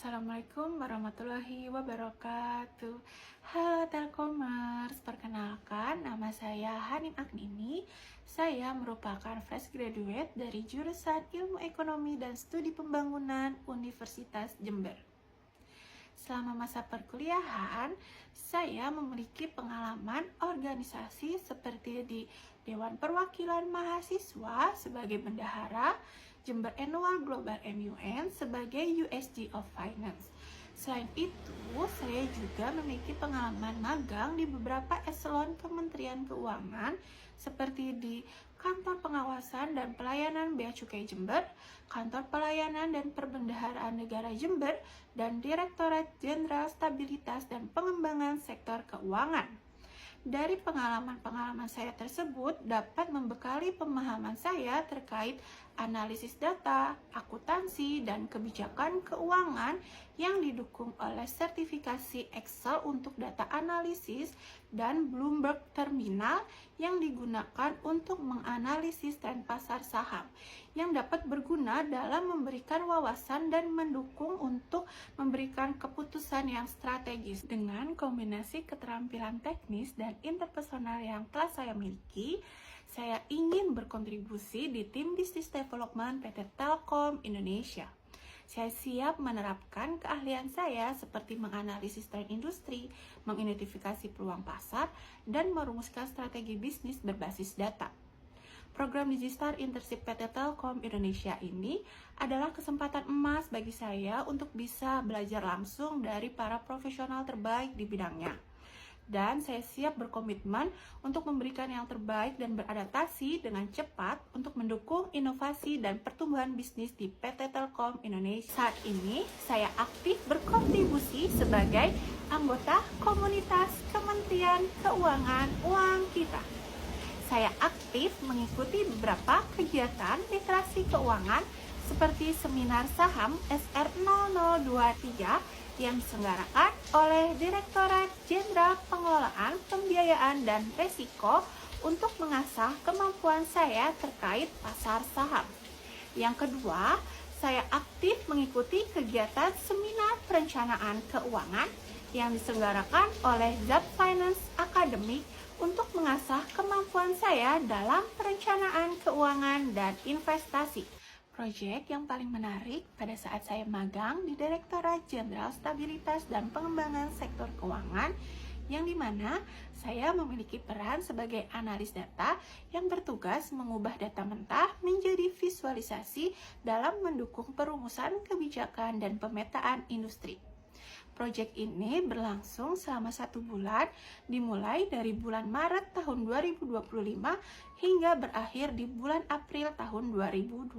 Assalamualaikum warahmatullahi wabarakatuh. Halo Telkomers, perkenalkan nama saya Hanin Agnini. Saya merupakan fresh graduate dari jurusan Ilmu Ekonomi dan Studi Pembangunan Universitas Jember. Selama masa perkuliahan, saya memiliki pengalaman organisasi seperti di Dewan Perwakilan Mahasiswa sebagai bendahara, Jember Annual Global MUN sebagai USG of Finance. Selain itu, saya juga memiliki pengalaman magang di beberapa eselon Kementerian Keuangan seperti di Kantor Pengawasan dan Pelayanan Bea Cukai Jember, Kantor Pelayanan dan Perbendaharaan Negara Jember, dan Direktorat Jenderal Stabilitas dan Pengembangan Sektor Keuangan. Dari pengalaman-pengalaman saya tersebut dapat membekali pemahaman saya terkait analisis data, akuntansi, dan kebijakan keuangan yang didukung oleh sertifikasi Excel untuk data analisis dan Bloomberg Terminal yang digunakan untuk menganalisis tren pasar saham yang dapat berguna dalam memberikan wawasan dan mendukung untuk memberikan keputusan yang strategis. Dengan kombinasi keterampilan teknis dan interpersonal yang telah saya miliki, saya ingin berkontribusi di tim Business Development PT Telkom Indonesia. Saya siap menerapkan keahlian saya seperti menganalisis tren industri, mengidentifikasi peluang pasar, dan merumuskan strategi bisnis berbasis data. Program Digistar Internship PT Telkom Indonesia ini adalah kesempatan emas bagi saya untuk bisa belajar langsung dari para profesional terbaik di bidangnya. Dan saya siap berkomitmen untuk memberikan yang terbaik dan beradaptasi dengan cepat untuk mendukung inovasi dan pertumbuhan bisnis di PT Telkom Indonesia. Saat ini, saya aktif berkontribusi sebagai anggota komunitas Kementerian Keuangan Uang Kita. Saya aktif mengikuti beberapa kegiatan literasi keuangan seperti seminar saham SR0023 yang diselenggarakan oleh Direktorat Jenderal Pengelolaan Pembiayaan dan Resiko untuk mengasah kemampuan saya terkait pasar saham. Yang kedua, saya aktif mengikuti kegiatan seminar perencanaan keuangan yang diselenggarakan oleh ZAP Finance Academy untuk mengasah kemampuan saya dalam perencanaan keuangan dan investasi. Proyek yang paling menarik pada saat saya magang di Direktorat Jenderal Stabilitas dan Pengembangan Sektor Keuangan, yang dimana saya memiliki peran sebagai analis data yang bertugas mengubah data mentah menjadi visualisasi dalam mendukung perumusan kebijakan dan pemetaan industri. Proyek ini berlangsung selama 1 bulan, dimulai dari bulan Maret tahun 2025 hingga berakhir di bulan April tahun 2025.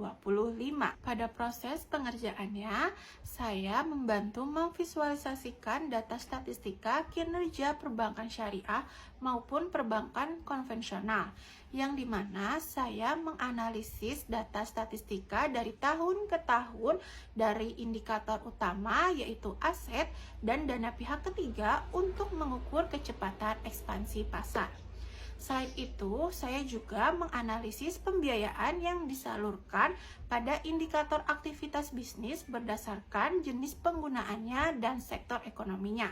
Pada proses pengerjaannya, saya membantu memvisualisasikan data statistika kinerja perbankan syariah maupun perbankan konvensional, yang dimana saya menganalisis data statistika dari tahun ke tahun dari indikator utama yaitu aset dan dana pihak ketiga untuk mengukur kecepatan ekspansi pasar. Selain itu, saya juga menganalisis pembiayaan yang disalurkan pada indikator aktivitas bisnis berdasarkan jenis penggunaannya dan sektor ekonominya.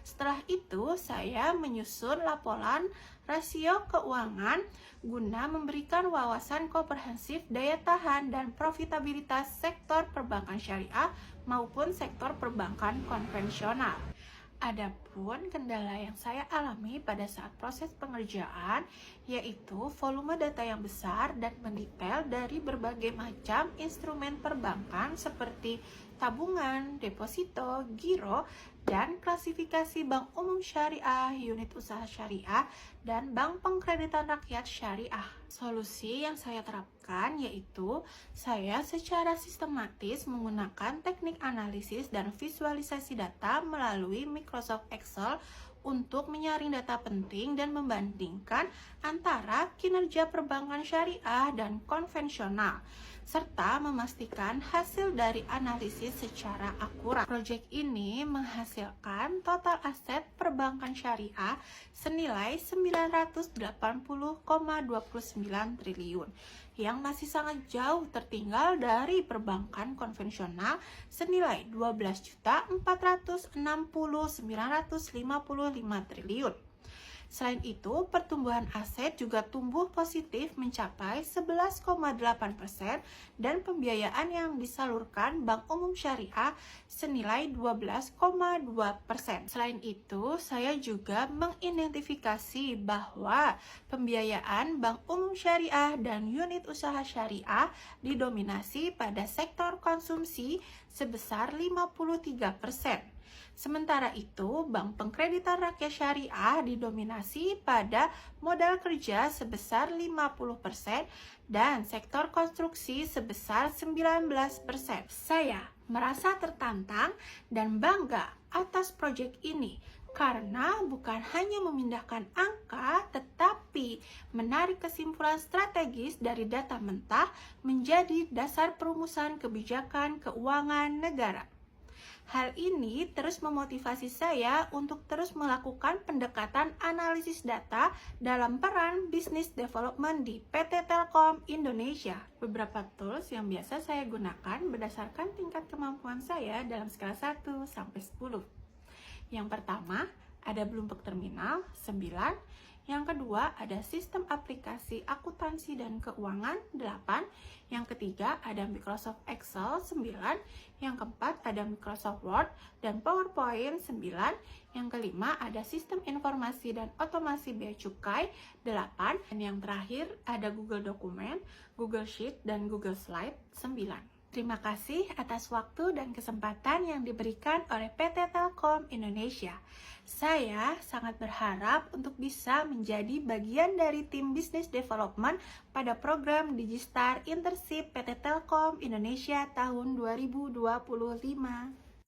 Setelah itu, saya menyusun laporan rasio keuangan guna memberikan wawasan komprehensif daya tahan dan profitabilitas sektor perbankan syariah maupun sektor perbankan konvensional. Adapun kendala yang saya alami pada saat proses pengerjaan yaitu volume data yang besar dan mendetail dari berbagai macam instrumen perbankan seperti tabungan, deposito, giro, dan klasifikasi bank umum syariah, unit usaha syariah, dan bank pengkreditan rakyat syariah. Solusi yang saya terapkan yaitu saya secara sistematis menggunakan teknik analisis dan visualisasi data melalui Microsoft Excel untuk menyaring data penting dan membandingkan antara kinerja perbankan syariah dan konvensional. serta memastikan hasil dari analisis secara akurat. Proyek ini menghasilkan total aset perbankan syariah senilai 980,29 triliun yang masih sangat jauh tertinggal dari perbankan konvensional senilai 12.460.955 triliun. Selain itu, pertumbuhan aset juga tumbuh positif mencapai 11,8% dan pembiayaan yang disalurkan Bank Umum Syariah senilai 12,2%. Selain itu, saya juga mengidentifikasi bahwa pembiayaan Bank Umum Syariah dan unit usaha syariah didominasi pada sektor konsumsi sebesar 53%. Sementara itu, Bank Pengkreditan Rakyat Syariah didominasi pada modal kerja sebesar 50% dan sektor konstruksi sebesar 19%. Saya merasa tertantang dan bangga atas proyek ini karena bukan hanya memindahkan angka, tetapi menarik kesimpulan strategis dari data mentah menjadi dasar perumusan kebijakan keuangan negara. Hal ini terus memotivasi saya untuk terus melakukan pendekatan analisis data dalam peran business development di PT Telkom Indonesia. Beberapa tools yang biasa saya gunakan berdasarkan tingkat kemampuan saya dalam skala 1 sampai 10. Yang pertama, ada Bloomberg Terminal 9. Yang kedua, ada sistem aplikasi akuntansi dan keuangan 8. Yang ketiga, ada Microsoft Excel 9. Yang keempat, ada Microsoft Word dan PowerPoint 9. Yang kelima, ada sistem informasi dan otomasi bea cukai 8. Dan yang terakhir, ada Google Dokumen, Google Sheet, dan Google Slide 9. Terima kasih atas waktu dan kesempatan yang diberikan oleh PT Telkom Indonesia. Saya sangat berharap untuk bisa menjadi bagian dari tim Business Development pada program Digistar Internship PT Telkom Indonesia tahun 2025.